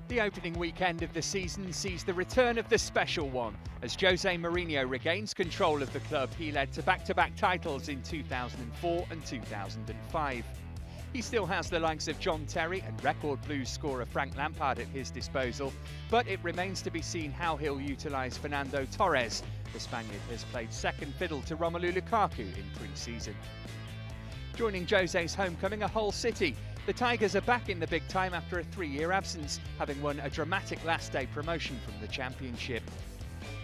The opening weekend of the season sees the return of the special one. As Jose Mourinho regains control of the club he led to back-to-back titles in 2004 and 2005. He still has the likes of John Terry and record Blues scorer Frank Lampard at his disposal, but it remains to be seen how he'll utilise Fernando Torres. The Spaniard has played second fiddle to Romelu Lukaku in pre-season. Joining Jose's homecoming are Hull City. The Tigers are back in the big time after a 3-year absence, having won a dramatic last-day promotion from the Championship.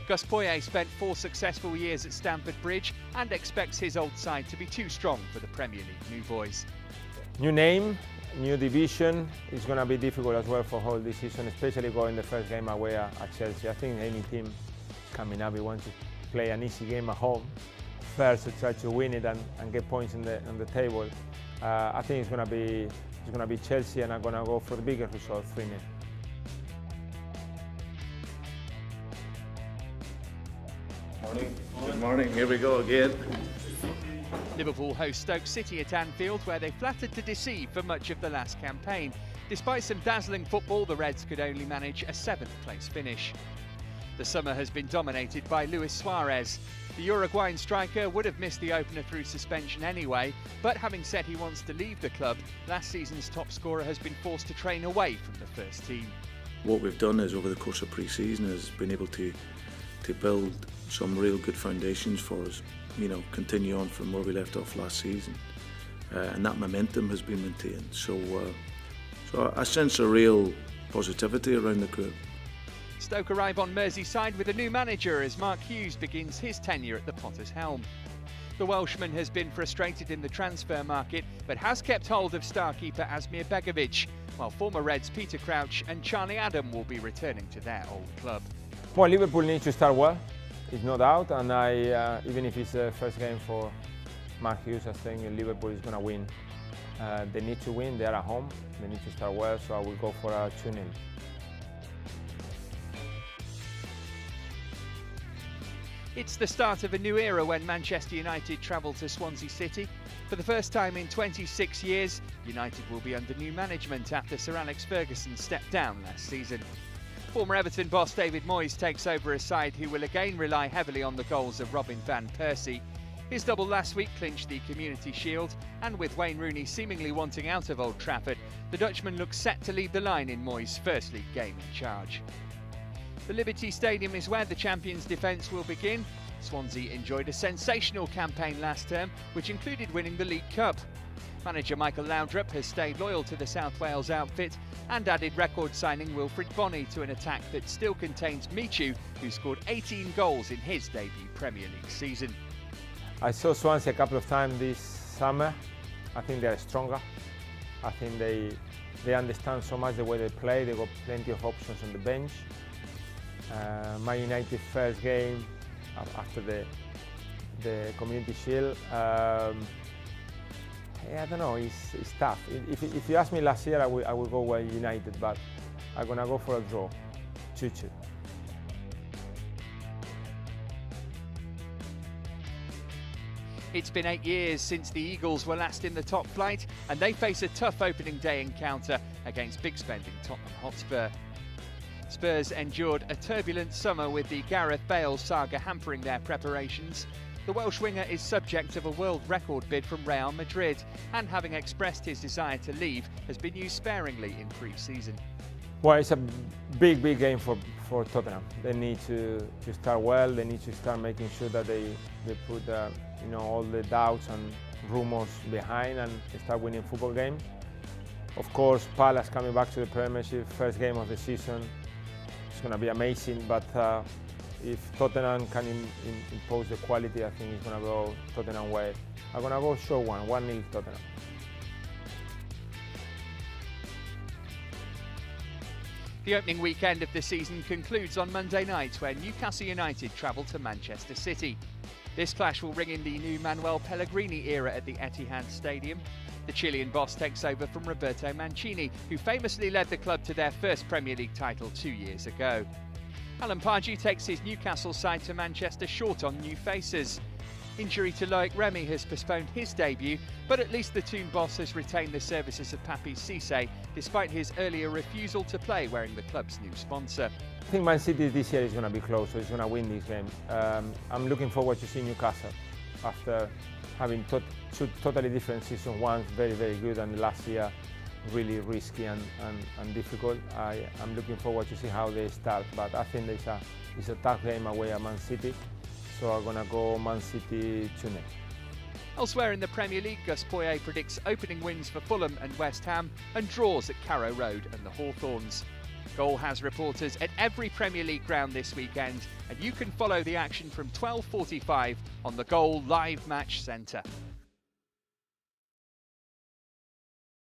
Gus Poyet spent 4 successful years at Stamford Bridge and expects his old side to be too strong for the Premier League new boys. New name, new division. It's going to be difficult as well for Hull this season, especially going the first game away at Chelsea. I think any team coming up, we want to play an easy game at home first to try to win it and get points on the table. I think it's going to be Chelsea, and I'm going to go for the bigger result, 3-0. Morning. Good morning. Here we go again. Liverpool host Stoke City at Anfield, where they flattered to deceive for much of the last campaign. Despite some dazzling football, the Reds could only manage a 7th-place finish. The summer has been dominated by Luis Suarez. The Uruguayan striker would have missed the opener through suspension anyway, but having said he wants to leave the club, last season's top scorer has been forced to train away from the first team. What we've done is, over the course of pre-season, has been able to build some real good foundations for us. You know, continue on from where we left off last season, and that momentum has been maintained. So I sense a real positivity around the group. Stoke arrive on Merseyside with a new manager as Mark Hughes begins his tenure at the Potter's helm. The Welshman has been frustrated in the transfer market, but has kept hold of star keeper Asmir Begovic, while former Reds Peter Crouch and Charlie Adam will be returning to their old club. Well, Liverpool needs to start well, it's no doubt, and even if it's the first game for Mark Hughes, I think Liverpool is going to win. They need to win, they are at home, they need to start well, so I will go for a 2-0. It's the start of a new era when Manchester United travel to Swansea City. For the first time in 26 years, United will be under new management after Sir Alex Ferguson stepped down last season. Former Everton boss David Moyes takes over a side who will again rely heavily on the goals of Robin van Persie. His double last week clinched the Community Shield, and with Wayne Rooney seemingly wanting out of Old Trafford, the Dutchman looks set to lead the line in Moyes' first league game in charge. The Liberty Stadium is where the champions' defence will begin. Swansea enjoyed a sensational campaign last term, which included winning the League Cup. Manager Michael Laudrup has stayed loyal to the South Wales outfit and added record signing Wilfried Bony to an attack that still contains Michu, who scored 18 goals in his debut Premier League season. I saw Swansea a couple of times this summer. I think they are stronger. I think they understand so much the way they play. They got plenty of options on the bench. Man United first game after the Community Shield. I don't know, it's tough. If you ask me last year, I will go well United, but I'm going to go for a draw, 2-2. It's been 8 years since the Eagles were last in the top flight, and they face a tough opening day encounter against big spending Tottenham Hotspur. Spurs endured a turbulent summer with the Gareth Bale saga hampering their preparations. The Welsh winger is subject of a world record bid from Real Madrid, and having expressed his desire to leave, has been used sparingly in pre-season. Well, it's a big game for Tottenham. They need to start well. They need to start making sure that they put all the doubts and rumours behind and start winning football games. Of course, Palace coming back to the Premiership, first game of the season. It's going to be amazing, but if Tottenham can impose the quality, I think it's going to go Tottenham way. I'm going to go short 1-0 Tottenham. The opening weekend of the season concludes on Monday night, where Newcastle United travel to Manchester City. This clash will ring in the new Manuel Pellegrini era at the Etihad Stadium. The Chilean boss takes over from Roberto Mancini, who famously led the club to their first Premier League title 2 years ago. Alan Pardew takes his Newcastle side to Manchester short on new faces. Injury to Loic Remy has postponed his debut, but at least the Toon boss has retained the services of Papi Cisse, despite his earlier refusal to play wearing the club's new sponsor. I think Man City this year is going to be close, so it's going to win this game. I'm looking forward to seeing Newcastle after having two totally different seasons. One very, very good, and last year really risky and difficult. I'm looking forward to see how they start, but I think it's a tough game away at Man City, so I'm going to go Man City 2-0. Elsewhere in the Premier League, Gus Poyet predicts opening wins for Fulham and West Ham and draws at Carrow Road and the Hawthorns. Goal has reporters at every Premier League ground this weekend, and you can follow the action from 12:45 on the Goal Live Match Centre.